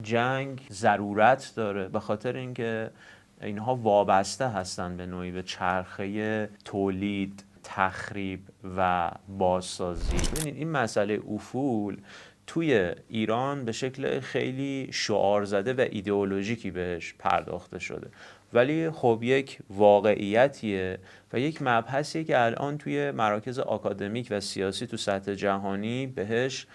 جنگ ضرورت داره به خاطر اینکه اینها وابسته هستن به نوعی به چرخه تولید، تخریب و بازسازی. ببینید این مسئله افول توی ایران به شکل خیلی شعار زده و ایدئولوژیکی بهش پرداخته شده، ولی خب یک واقعیتیه و یک مبحثیه که الان توی مراکز آکادمیک و سیاسی تو سطح جهانی بهش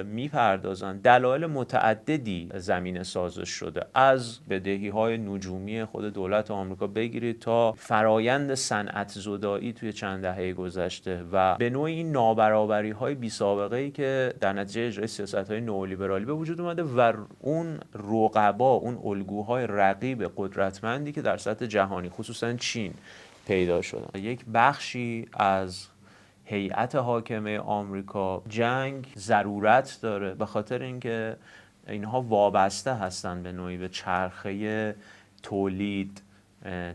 میپردازن. دلایل متعددی زمینه سازش شده، از بدهی‌های نجومی خود دولت آمریکا بگیرید تا فرایند صنعت زدایی توی چند دهه گذشته و به نوعی این نابرابری‌های بی‌سابقه‌ای که در نتیجه اجرای سیاست‌های نئولیبرالی به وجود اومده و اون رقبا، اون الگوهای رقیب قدرتمندی که در سطح جهانی خصوصا چین پیدا شدن. یک بخشی از هیئت حاکمه آمریکا جنگ ضرورت داره به خاطر اینکه اینها وابسته هستن به نوعی به چرخه تولید،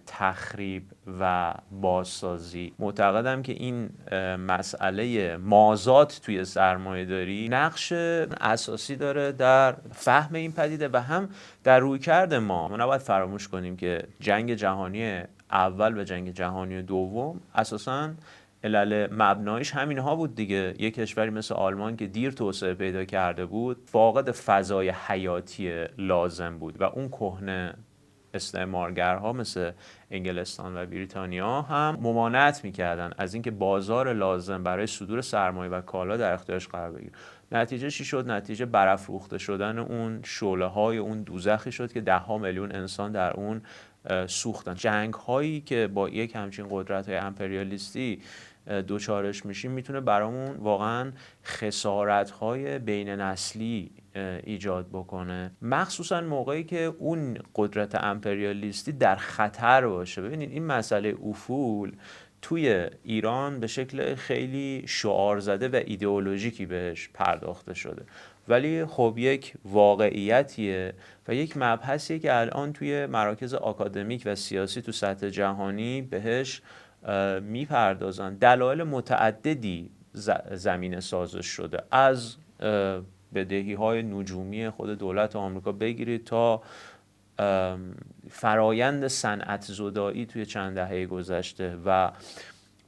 تخریب و بازسازی. معتقدم که این مسئله مازاد توی سرمایه‌داری نقش اساسی داره در فهم این پدیده و هم در رویکرد ما. ما نباید فراموش کنیم که جنگ جهانی اول و جنگ جهانی دوم اساساً علل مبنایش همینها بود دیگه. یک کشوری مثل آلمان که دیر توسعه پیدا کرده بود، فاقد فضای حیاتی لازم بود و اون کهنه استعمارگرها مثل انگلستان و بریتانیا هم ممانعت میکردن از اینکه بازار لازم برای صدور سرمایه و کالا در اختیارش قرار بگیره. نتیجه چی شد؟ نتیجه برافروخته شدن اون شعله‌های اون دوزخی شد که 10 میلیون انسان در اون سوختن. جنگ هایی که با یک همچین قدرت های امپریالیستی دوچارش میشیم میتونه برامون واقعا خسارت های بین نسلی ایجاد بکنه، مخصوصا موقعی که اون قدرت امپریالیستی در خطر باشه. ببینید این مسئله افول توی ایران به شکل خیلی شعار زده و ایدئولوژیکی بهش پرداخته شده، ولی خب یک واقعیتیه و یک مبحثیه که الان توی مراکز آکادمیک و سیاسی تو سطح جهانی بهش میپردازن. دلایل متعددی زمینه سازش شده، از بدهی‌های نجومی خود دولت آمریکا بگیرید تا فرایند صنعت زدایی توی چند دهه گذشته و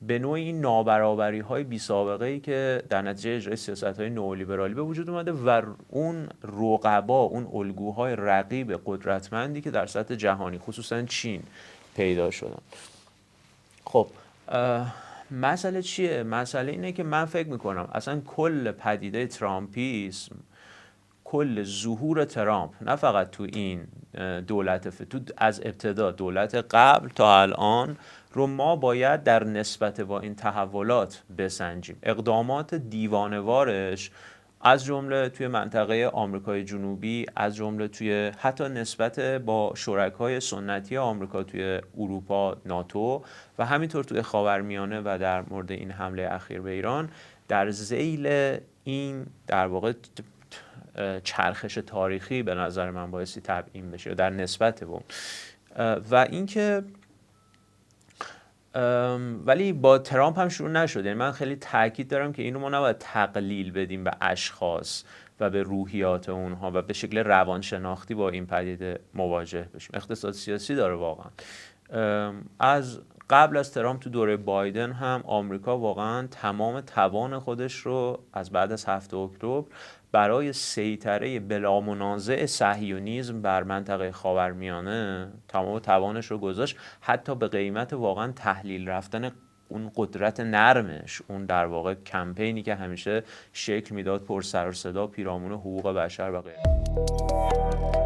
به نوعی این نابرابری‌های بی‌سابقه‌ای که در نتیجه اجرای سیاست‌های نئولیبرالی به وجود اومده و اون رقبا، اون الگوهای رقیب قدرتمندی که در سطح جهانی خصوصا چین پیدا شدن. خب مسئله چیه؟ مسئله اینه که من فکر میکنم اصلا کل پدیده ترامپیسم، کل ظهور ترامپ، نه فقط تو این دولت تو از ابتدا دولت قبل تا الان رو ما باید در نسبت با این تحولات بسنجیم. اقدامات دیوانه‌وارش از جمله توی منطقه آمریکای جنوبی، از جمله توی حتی نسبت با شرکای سنتی آمریکا توی اروپا، ناتو و همینطور توی خاورمیانه و در مورد این حمله اخیر به ایران، در ذیل این در واقع چرخش تاریخی به نظر من بایستی تبیین بشه در نسبت با و اینکه ولی با ترامپ هم شروع نشد. یعنی من خیلی تاکید دارم که اینو ما نباید تقلیل بدیم به اشخاص و به روحیات اونها و به شکل روانشناختی با این پدیده مواجه بشیم. اقتصاد سیاسی داره واقعا. از قبل از ترامپ تو دوره بایدن هم آمریکا واقعا تمام توان خودش رو از بعد از 7 اکتبر برای سیطره بلا منازع صهیونیسم بر منطقه خاورمیانه تمام توانش رو گذاشت، حتی به قیمت واقعا تحلیل رفتن اون قدرت نرمش، اون در واقع کمپینی که همیشه شکل میداد پر سر و صدا پیرامون حقوق بشر و غیره.